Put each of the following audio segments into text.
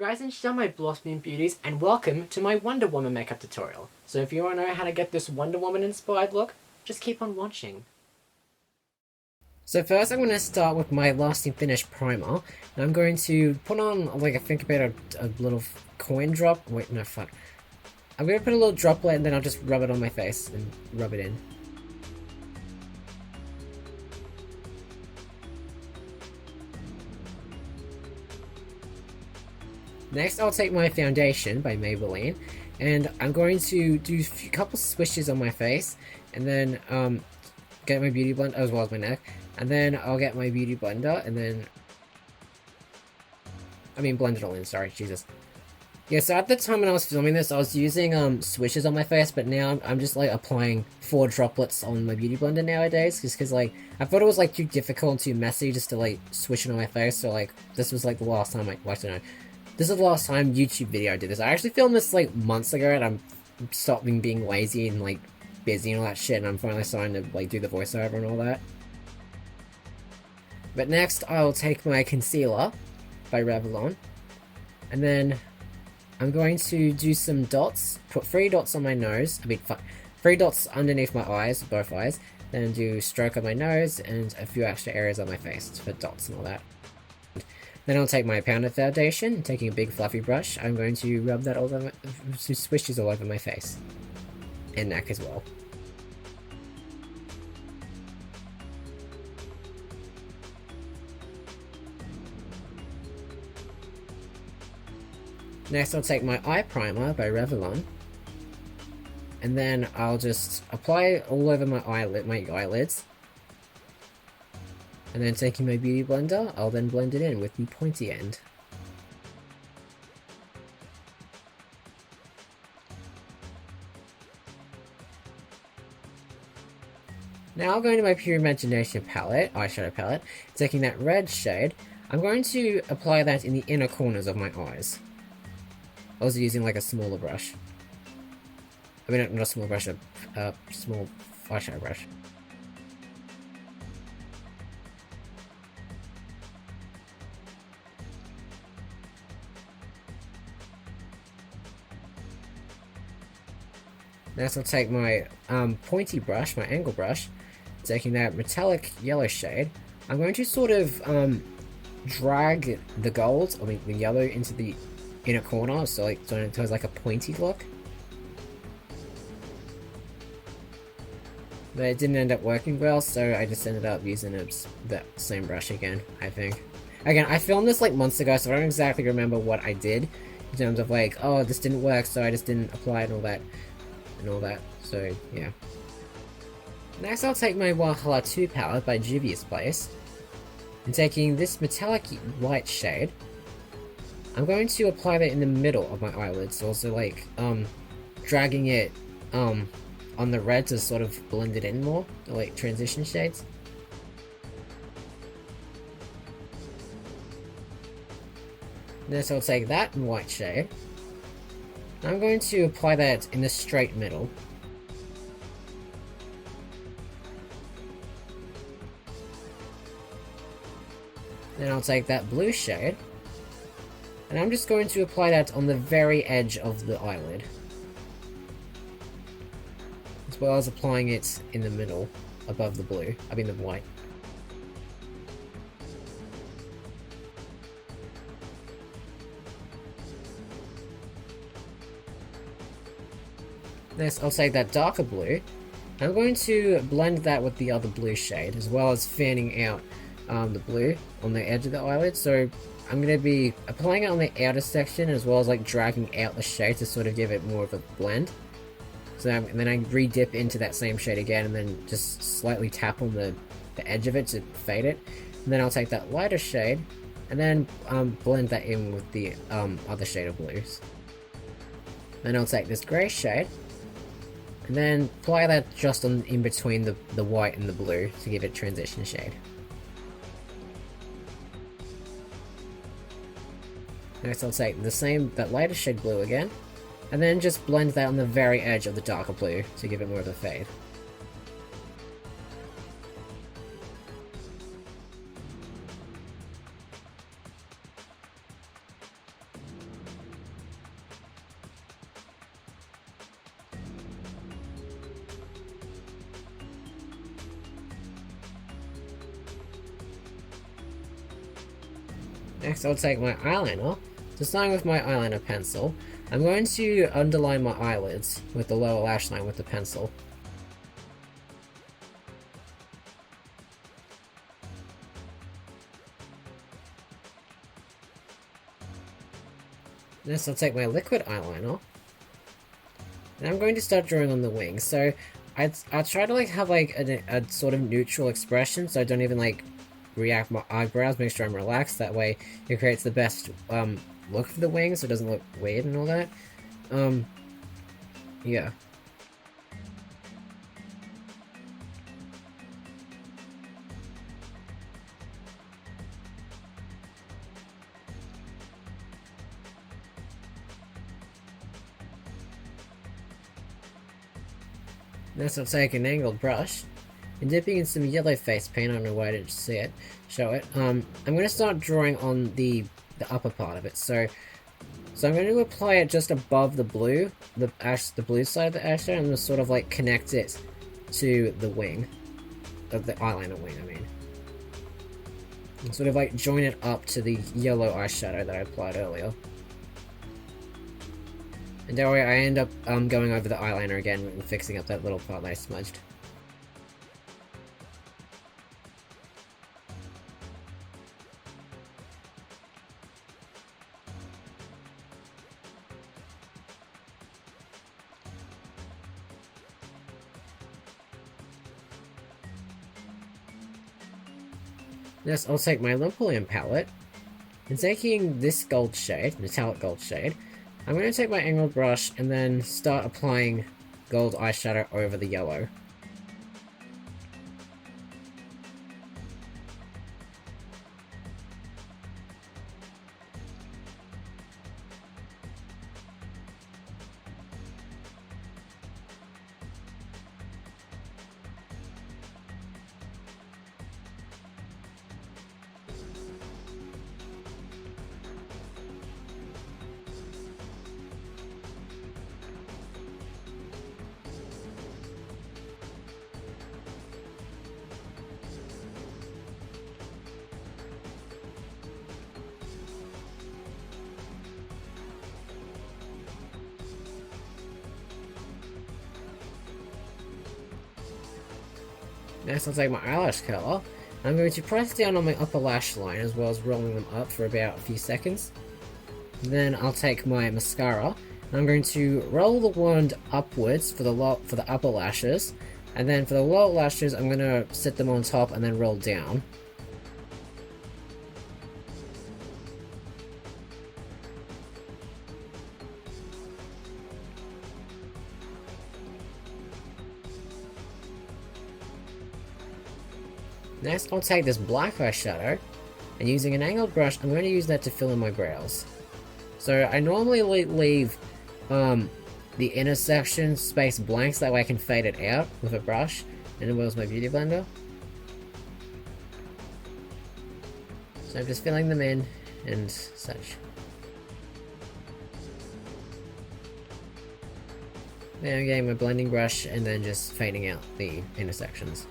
Rise and shine, my blossoming beauties, and welcome to my Wonder Woman makeup tutorial. So if you want to know how to get this Wonder Woman inspired look, just keep on watching. So first I'm going to start with my lasting finish primer, and I'm going to put on, like, I think about a little coin drop. Wait, no, fuck. I'm going to put a little droplet and then I'll just rub it on my face and rub it in. Next, I'll take my foundation by Maybelline, and I'm going to do a couple swishes on my face, and then get my beauty blender, as well as my neck, and then I'll get my beauty blender, and then blend it all in, sorry, Jesus. Yeah, so at the time when I was filming this, I was using swishes on my face, but now I'm just like applying 4 droplets on my beauty blender nowadays, just because like I thought it was like too difficult and too messy just to like swish it on my face. So like this was like the last time I don't know. This is the last time YouTube video I did this. I actually filmed this like months ago, and I'm stopping being lazy and like busy and all that shit, and I'm finally starting to like do the voiceover and all that. But next, I'll take my concealer by Revlon, and then I'm going to do some dots. Put 3 dots on my nose. 3 dots underneath my eyes, both eyes. Then do a stroke on my nose and a few extra areas on my face for dots and all that. Then I'll take my powder foundation, taking a big fluffy brush. I'm going to rub that all over, swishes all over my face. And neck as well. Next I'll take my eye primer by Revlon. And then I'll just apply it all over my eyelids. And then taking my beauty blender, I'll then blend it in with the pointy end. Now I'll go into my Pure Imagination palette, eyeshadow palette, taking that red shade. I'm going to apply that in the inner corners of my eyes. I was using like a smaller brush. I mean, not a small brush, a small eyeshadow brush. Next I'll take my pointy brush, my angle brush, taking that metallic yellow shade. I'm going to sort of drag the gold, the yellow, into the inner corner, so it has like a pointy look. But it didn't end up working well, so I just ended up using that same brush again, I think. Again, I filmed this like months ago, so I don't exactly remember what I did in terms of like, oh, this didn't work, so I just didn't apply it and all that, so yeah. Next I'll take my Valhalla 2 palette by Juvia's Place, and taking this metallic white shade, I'm going to apply that in the middle of my eyelids, also like dragging it on the red to sort of blend it in more, like transition shades. Next I'll take that white shade. I'm going to apply that in the straight middle. Then I'll take that blue shade, and I'm just going to apply that on the very edge of the eyelid, as well as applying it in the middle, above the blue, the white. Next, I'll take that darker blue. I'm going to blend that with the other blue shade, as well as fanning out the blue on the edge of the eyelid. So I'm going to be applying it on the outer section, as well as like dragging out the shade to sort of give it more of a blend. So and then I re-dip into that same shade again, and then just slightly tap on the edge of it to fade it. And then I'll take that lighter shade, and then blend that in with the other shade of blues. Then I'll take this grey shade, and then apply that just in between the white and the blue to give it transition shade. Next I'll take that lighter shade blue again, and then just blend that on the very edge of the darker blue to give it more of a fade. Next, I'll take my eyeliner. So starting with my eyeliner pencil, I'm going to underline my eyelids with the lower lash line with the pencil. Next, I'll take my liquid eyeliner, and I'm going to start drawing on the wings. So I try to like have like a sort of neutral expression, so I don't even like react my eyebrows. Make sure I'm relaxed. That way, it creates the best look for the wings, so it doesn't look weird and all that. Yeah. Next, I'll take an angled brush and dipping in some yellow face paint. I don't know why I didn't see it, show it. I'm going to start drawing on the upper part of it. So I'm going to apply it just above the blue, the blue side of the eyeshadow, and just sort of like connect it to the wing, of the eyeliner wing, I mean. And sort of like join it up to the yellow eyeshadow that I applied earlier. And that way I end up going over the eyeliner again and fixing up that little part that I smudged. Next, I'll take my Napoleon palette, and taking this gold shade, metallic gold shade, I'm going to take my angled brush and then start applying gold eyeshadow over the yellow. Next, I'll take my eyelash curler. I'm going to press down on my upper lash line as well as rolling them up for about a few seconds. Then I'll take my mascara. I'm going to roll the wand upwards for the upper lashes, and then for the lower lashes, I'm going to sit them on top and then roll down. Next, I'll take this black eyeshadow, and using an angled brush, I'm going to use that to fill in my brows. So I normally leave the intersection space blank so that way I can fade it out with a brush, and as well as my beauty blender. So I'm just filling them in and such. Then I'm getting my blending brush and then just fading out the intersections.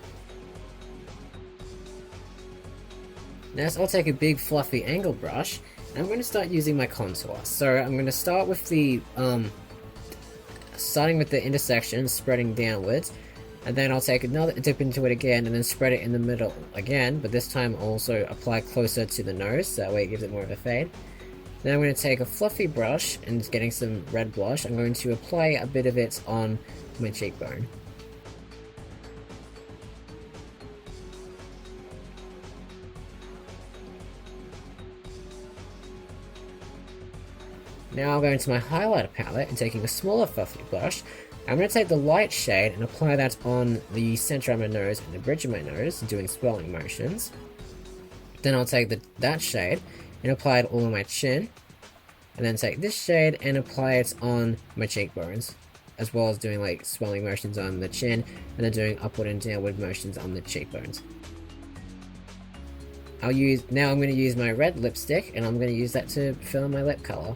Next, I'll take a big fluffy angle brush, and I'm going to start using my contour. So I'm going to start with the, starting with the intersection, spreading downwards, and then I'll take another dip into it again, and then spread it in the middle again, but this time also apply closer to the nose, so that way it gives it more of a fade. Then I'm going to take a fluffy brush, and getting some red blush, I'm going to apply a bit of it on my cheekbone. Now I'll go into my highlighter palette and taking a smaller fluffy brush, I'm going to take the light shade and apply that on the center of my nose and the bridge of my nose, doing swirling motions. Then I'll take that shade and apply it all on my chin, and then take this shade and apply it on my cheekbones, as well as doing like swirling motions on the chin, and then doing upward and downward motions on the cheekbones. Now I'm going to use my red lipstick, and I'm going to use that to fill in my lip color.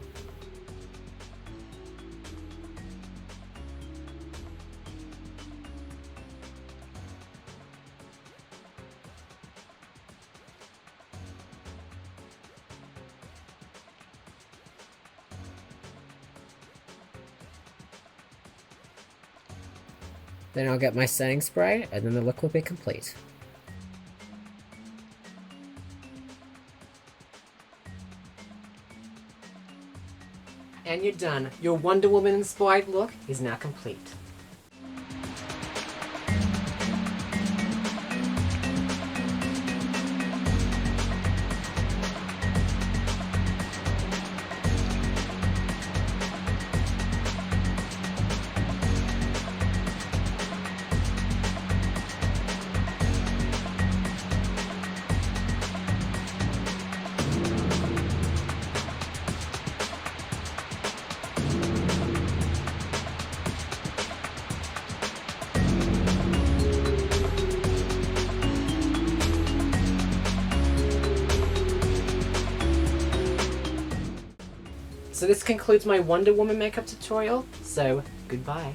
Then I'll get my setting spray, and then the look will be complete. And you're done. Your Wonder Woman inspired look is now complete. So this concludes my Wonder Woman makeup tutorial, so goodbye.